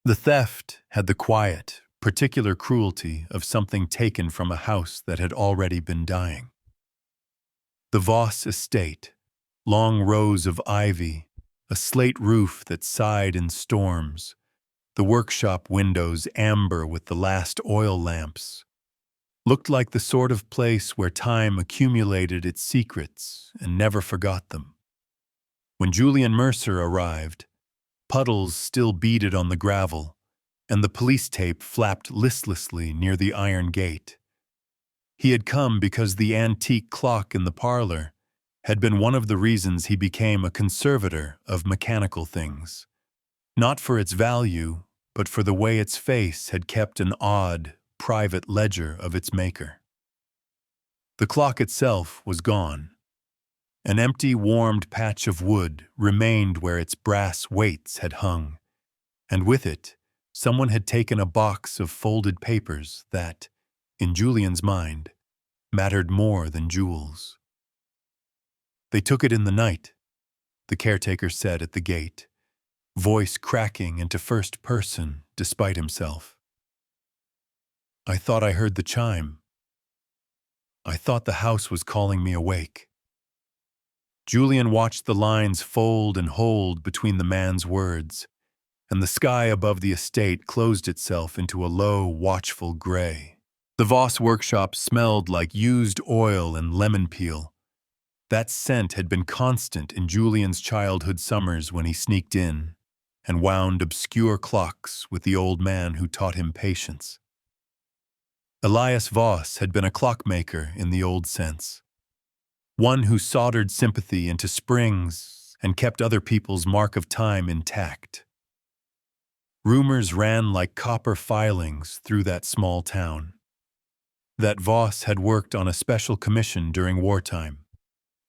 The theft had the quiet, particular cruelty of something taken from a house that had already been dying. The Voss estate, long rows of ivy, a slate roof that sighed in storms, the workshop windows amber with the last oil lamps, looked like the sort of place where time accumulated its secrets and never forgot them. When Julian Mercer arrived, puddles still beaded on the gravel, and the police tape flapped listlessly near the iron gate. He had come because the antique clock in the parlor had been one of the reasons he became a conservator of mechanical things. Not for its value, but for the way its face had kept an odd, private ledger of its maker. The clock itself was gone. An empty, warmed patch of wood remained where its brass weights had hung, and with it, someone had taken a box of folded papers that, in Julian's mind, mattered more than jewels. They took it in the night, the caretaker said at the gate, voice cracking into first person despite himself. I thought I heard the chime. I thought the house was calling me awake. Julian watched the lines fold and hold between the man's words, and the sky above the estate closed itself into a low, watchful gray. The Voss workshop smelled like used oil and lemon peel. That scent had been constant in Julian's childhood summers when he sneaked in and wound obscure clocks with the old man who taught him patience. Elias Voss had been a clockmaker in the old sense, one who soldered sympathy into springs and kept other people's mark of time intact. Rumors ran like copper filings through that small town. That Voss had worked on a special commission during wartime,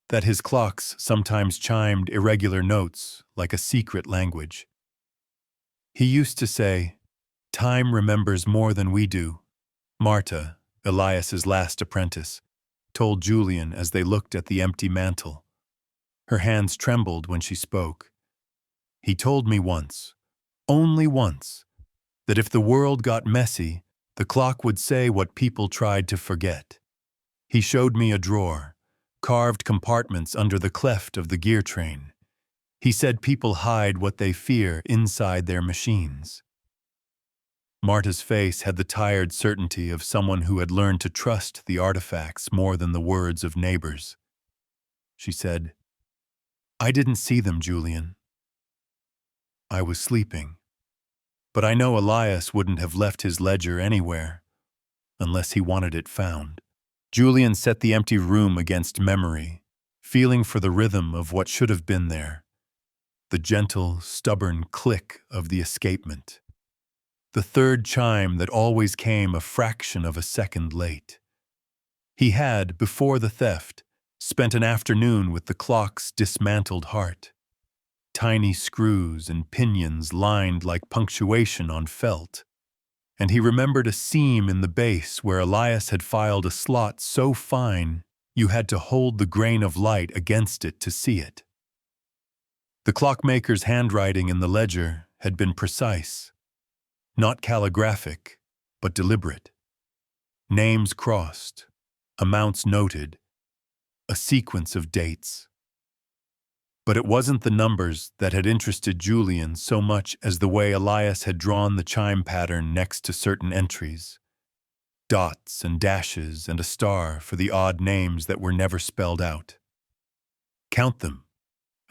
that his clocks sometimes chimed irregular notes like a secret language. He used to say, "Time remembers more than we do," Marta, Elias's last apprentice, told Julian as they looked at the empty mantel. Her hands trembled when she spoke. He told me once, only once, that if the world got messy, the clock would say what people tried to forget. He showed me a drawer, carved compartments under the cleft of the gear train. He said people hide what they fear inside their machines. Marta's face had the tired certainty of someone who had learned to trust the artifacts more than the words of neighbors. She said, I didn't see them, Julian. I was sleeping. But I know Elias wouldn't have left his ledger anywhere, unless he wanted it found. Julian set the empty room against memory, feeling for the rhythm of what should have been there, the gentle, stubborn click of the escapement, the third chime that always came a fraction of a second late. He had, before the theft, spent an afternoon with the clock's dismantled heart. Tiny screws and pinions lined like punctuation on felt, and he remembered a seam in the base where Elias had filed a slot so fine you had to hold the grain of light against it to see it. The clockmaker's handwriting in the ledger had been precise, not calligraphic, but deliberate. Names crossed, amounts noted, a sequence of dates. But it wasn't the numbers that had interested Julian so much as the way Elias had drawn the chime pattern next to certain entries. Dots and dashes and a star for the odd names that were never spelled out. Count them,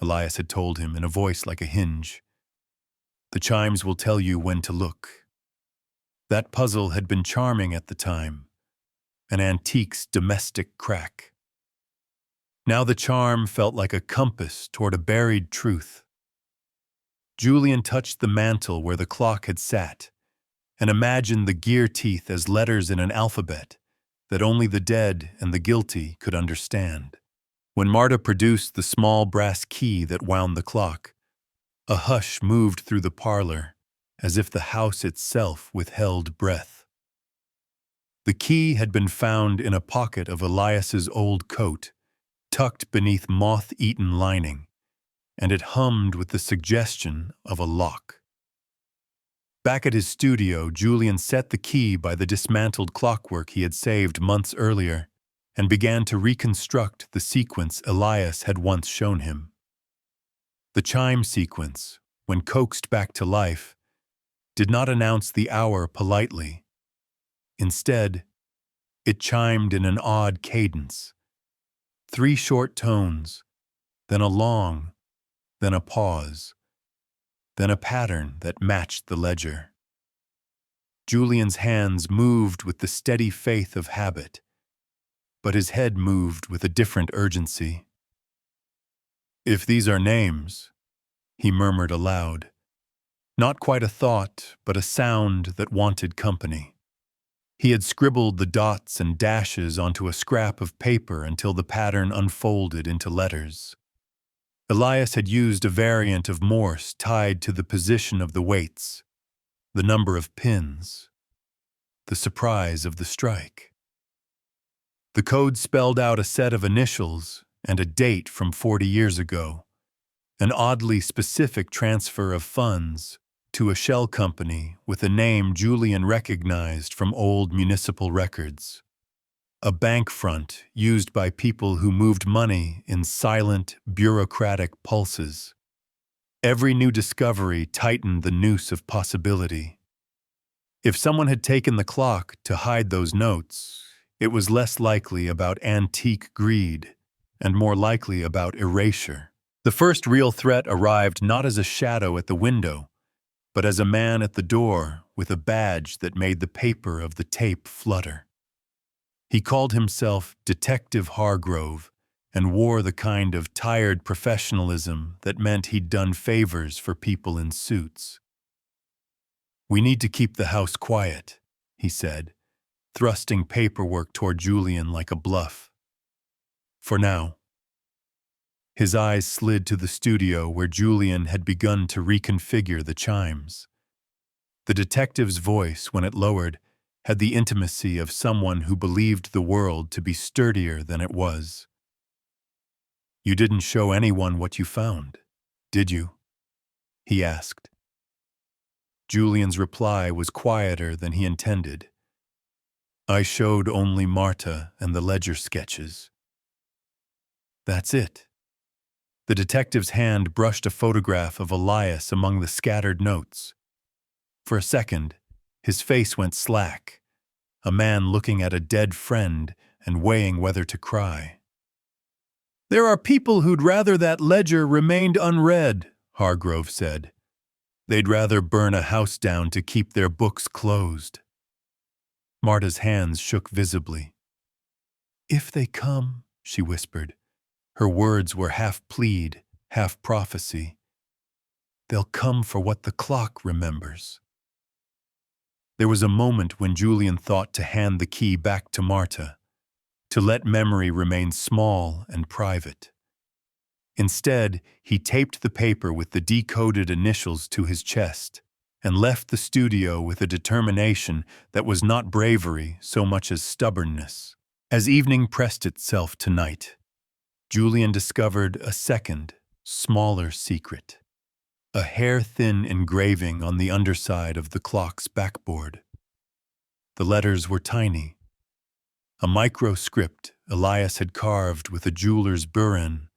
Elias had told him in a voice like a hinge. The chimes will tell you when to look. That puzzle had been charming at the time, an antique's domestic crack. Now the charm felt like a compass toward a buried truth. Julian touched the mantel where the clock had sat and imagined the gear teeth as letters in an alphabet that only the dead and the guilty could understand. When Marta produced the small brass key that wound the clock, a hush moved through the parlor as if the house itself withheld breath. The key had been found in a pocket of Elias's old coat, tucked beneath moth-eaten lining, and it hummed with the suggestion of a lock. Back at his studio, Julian set the key by the dismantled clockwork he had saved months earlier and began to reconstruct the sequence Elias had once shown him. The chime sequence, when coaxed back to life, did not announce the hour politely. Instead, it chimed in an odd cadence. 3 short tones, then a long, then a pause, then a pattern that matched the ledger. Julian's hands moved with the steady faith of habit, but his head moved with a different urgency. "If these are names," he murmured aloud, not quite a thought, but a sound that wanted company. He had scribbled the dots and dashes onto a scrap of paper until the pattern unfolded into letters. Elias had used a variant of Morse tied to the position of the weights, the number of pins, the surprise of the strike. The code spelled out a set of initials and a date from 40 years ago, an oddly specific transfer of funds to a shell company with a name Julian recognized from old municipal records. A bank front used by people who moved money in silent, bureaucratic pulses. Every new discovery tightened the noose of possibility. If someone had taken the clock to hide those notes, it was less likely about antique greed and more likely about erasure. The first real threat arrived not as a shadow at the window, but as a man at the door with a badge that made the paper of the tape flutter. He called himself Detective Hargrove and wore the kind of tired professionalism that meant he'd done favors for people in suits. "We need to keep the house quiet," he said, thrusting paperwork toward Julian like a bluff. "For now." His eyes slid to the studio where Julian had begun to reconfigure the chimes. The detective's voice, when it lowered, had the intimacy of someone who believed the world to be sturdier than it was. "You didn't show anyone what you found, did you?" he asked. Julian's reply was quieter than he intended. "I showed only Marta and the ledger sketches." "That's it." The detective's hand brushed a photograph of Elias among the scattered notes. For a second, his face went slack, a man looking at a dead friend and weighing whether to cry. "There are people who'd rather that ledger remained unread," Hargrove said. "They'd rather burn a house down to keep their books closed." Marta's hands shook visibly. "If they come," she whispered. Her words were half plead, half prophecy. "They'll come for what the clock remembers." There was a moment when Julian thought to hand the key back to Marta, to let memory remain small and private. Instead, he taped the paper with the decoded initials to his chest and left the studio with a determination that was not bravery so much as stubbornness. As evening pressed itself to night, Julian discovered a second, smaller secret. A hair-thin engraving on the underside of the clock's backboard. The letters were tiny. A microscript Elias had carved with a jeweler's burin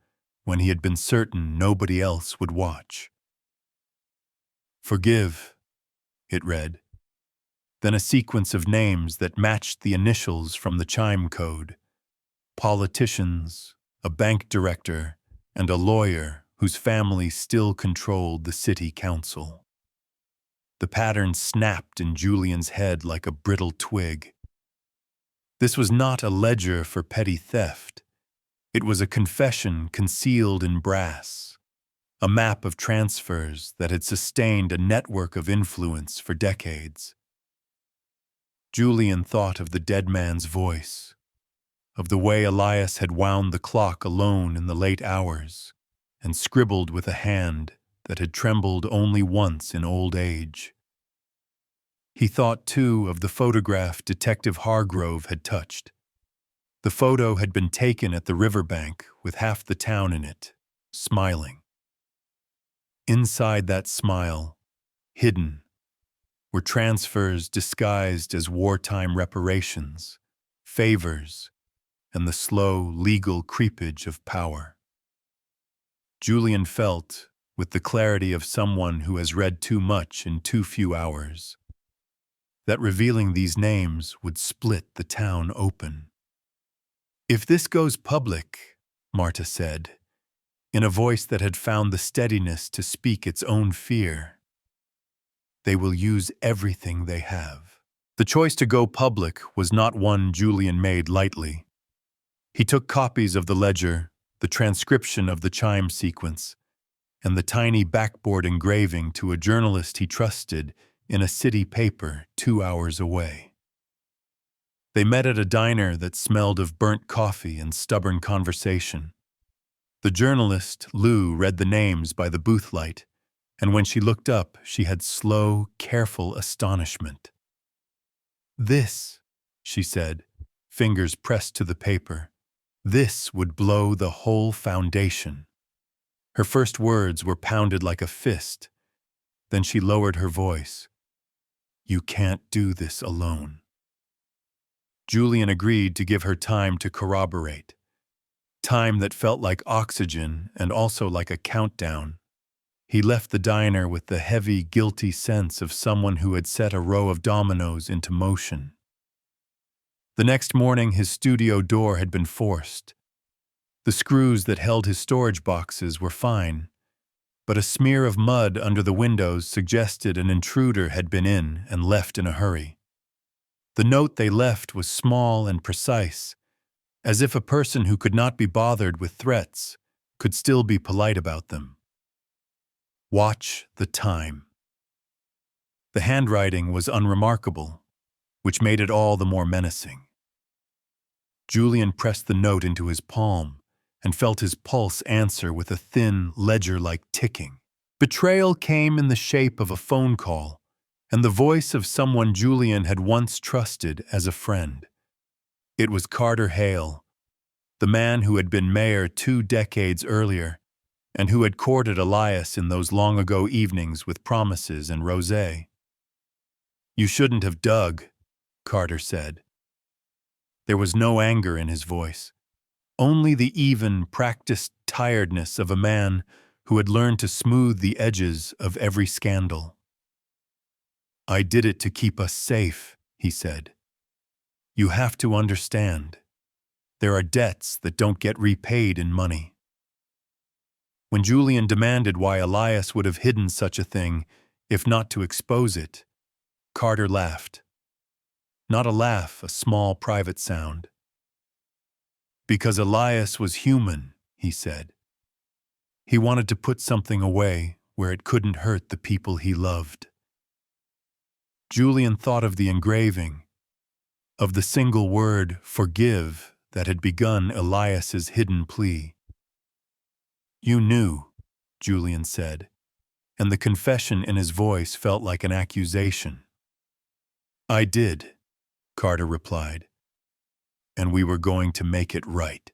when he had been certain nobody else would watch. "Forgive," it read. Then a sequence of names that matched the initials from the chime code. Politicians, a bank director, and a lawyer whose family still controlled the city council. The pattern snapped in Julian's head like a brittle twig. This was not a ledger for petty theft. It was a confession concealed in brass, a map of transfers that had sustained a network of influence for decades. Julian thought of the dead man's voice, of the way Elias had wound the clock alone in the late hours, and scribbled with a hand that had trembled only once in old age. He thought, too, of the photograph Detective Hargrove had touched. The photo had been taken at the riverbank with half the town in it, smiling. Inside that smile, hidden, were transfers disguised as wartime reparations, favors, and the slow, legal creepage of power. Julian felt, with the clarity of someone who has read too much in too few hours, that revealing these names would split the town open. "If this goes public," Marta said, in a voice that had found the steadiness to speak its own fear, "they will use everything they have." The choice to go public was not one Julian made lightly. He took copies of the ledger, the transcription of the chime sequence, and the tiny backboard engraving to a journalist he trusted in a city paper 2 hours away. They met at a diner that smelled of burnt coffee and stubborn conversation. The journalist, Lou, read the names by the booth light, and when she looked up, she had slow, careful astonishment. "This," she said, fingers pressed to the paper, "this would blow the whole foundation." Her first words were pounded like a fist. Then she lowered her voice. "You can't do this alone." Julian agreed to give her time to corroborate. Time that felt like oxygen and also like a countdown. He left the diner with the heavy, guilty sense of someone who had set a row of dominoes into motion. The next morning, his studio door had been forced. The screws that held his storage boxes were fine, but a smear of mud under the windows suggested an intruder had been in and left in a hurry. The note they left was small and precise, as if a person who could not be bothered with threats could still be polite about them. "Watch the time." The handwriting was unremarkable, which made it all the more menacing. Julian pressed the note into his palm and felt his pulse answer with a thin, ledger-like ticking. Betrayal came in the shape of a phone call and the voice of someone Julian had once trusted as a friend. It was Carter Hale, the man who had been mayor 2 decades earlier and who had courted Elias in those long-ago evenings with promises and rosé. "You shouldn't have dug," Carter said. There was no anger in his voice, only the even, practiced tiredness of a man who had learned to smooth the edges of every scandal. "I did it to keep us safe," he said. "You have to understand. There are debts that don't get repaid in money." When Julian demanded why Elias would have hidden such a thing, if not to expose it, Carter laughed. Not a laugh, a small private sound. "Because Elias was human," he said. "He wanted to put something away where it couldn't hurt the people he loved." Julian thought of the engraving, of the single word, "forgive," that had begun Elias's hidden plea. "You knew," Julian said, and the confession in his voice felt like an accusation. "I did," Carter replied, "and we were going to make it right."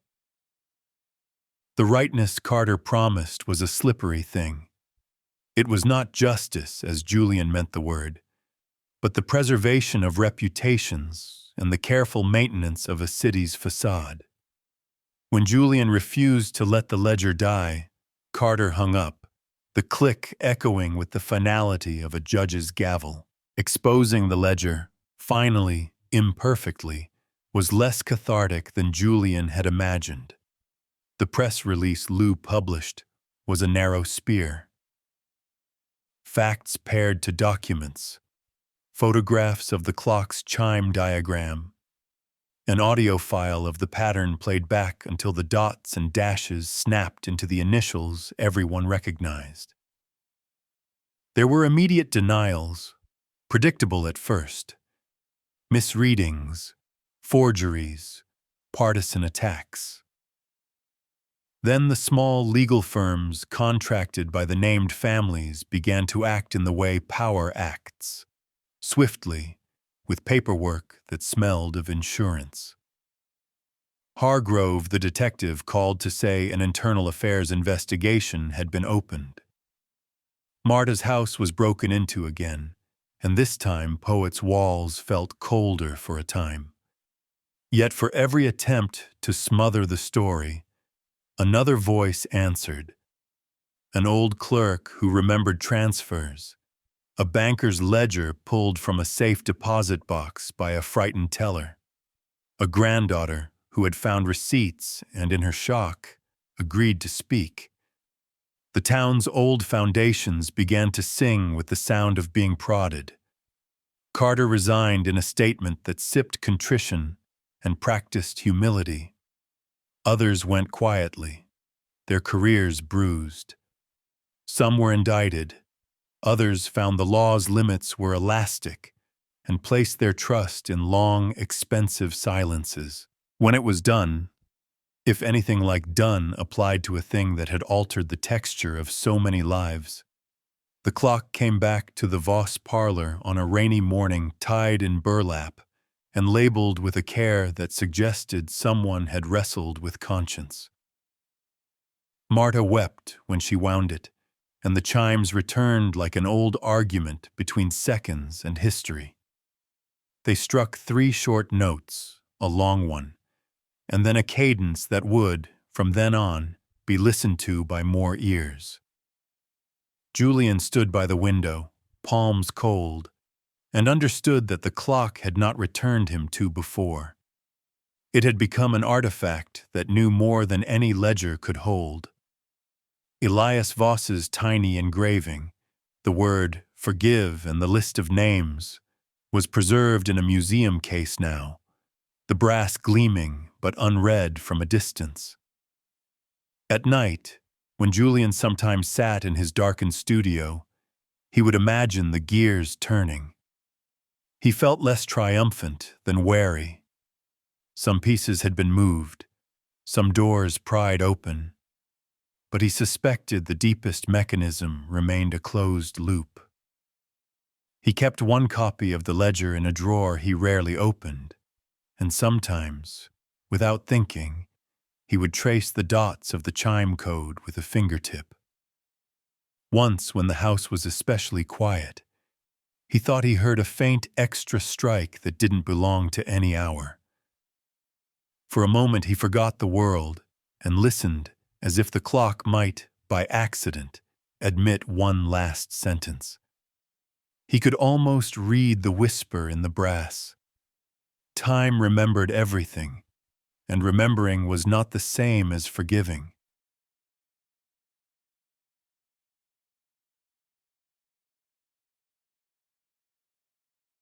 The rightness Carter promised was a slippery thing. It was not justice, as Julian meant the word, but the preservation of reputations and the careful maintenance of a city's facade. When Julian refused to let the ledger die, Carter hung up, the click echoing with the finality of a judge's gavel. Exposing the ledger, finally, imperfectly, was less cathartic than Julian had imagined. The press release Lou published was a narrow spear. Facts paired to documents, photographs of the clock's chime diagram, an audio file of the pattern played back until the dots and dashes snapped into the initials everyone recognized. There were immediate denials, predictable at first, misreadings, forgeries, partisan attacks. Then the small legal firms contracted by the named families began to act in the way power acts, swiftly, with paperwork that smelled of insurance. Hargrove, the detective, called to say an internal affairs investigation had been opened. Marta's house was broken into again, and this time Poet's walls felt colder for a time. Yet for every attempt to smother the story, another voice answered. An old clerk who remembered transfers, a banker's ledger pulled from a safe deposit box by a frightened teller, a granddaughter who had found receipts and, in her shock, agreed to speak. The town's old foundations began to sing with the sound of being prodded. Carter resigned in a statement that sipped contrition and practiced humility. Others went quietly, their careers bruised. Some were indicted. Others found the law's limits were elastic and placed their trust in long, expensive silences. When it was done, if anything like done applied to a thing that had altered the texture of so many lives, the clock came back to the Voss parlor on a rainy morning tied in burlap and labeled with a care that suggested someone had wrestled with conscience. Marta wept when she wound it, and the chimes returned like an old argument between seconds and history. They struck 3 short notes, a long one, and then a cadence that would, from then on, be listened to by more ears. Julian stood by the window, palms cold, and understood that the clock had not returned him to before. It had become an artifact that knew more than any ledger could hold. Elias Voss's tiny engraving, the word "forgive" and the list of names, was preserved in a museum case now, the brass gleaming but unread from a distance. At night, when Julian sometimes sat in his darkened studio, he would imagine the gears turning. He felt less triumphant than wary. Some pieces had been moved, some doors pried open, but he suspected the deepest mechanism remained a closed loop. He kept one copy of the ledger in a drawer he rarely opened, and sometimes, without thinking, he would trace the dots of the chime code with a fingertip. Once, when the house was especially quiet, he thought he heard a faint extra strike that didn't belong to any hour. For a moment he forgot the world and listened as if the clock might, by accident, admit one last sentence. He could almost read the whisper in the brass. Time remembered everything, and remembering was not the same as forgiving.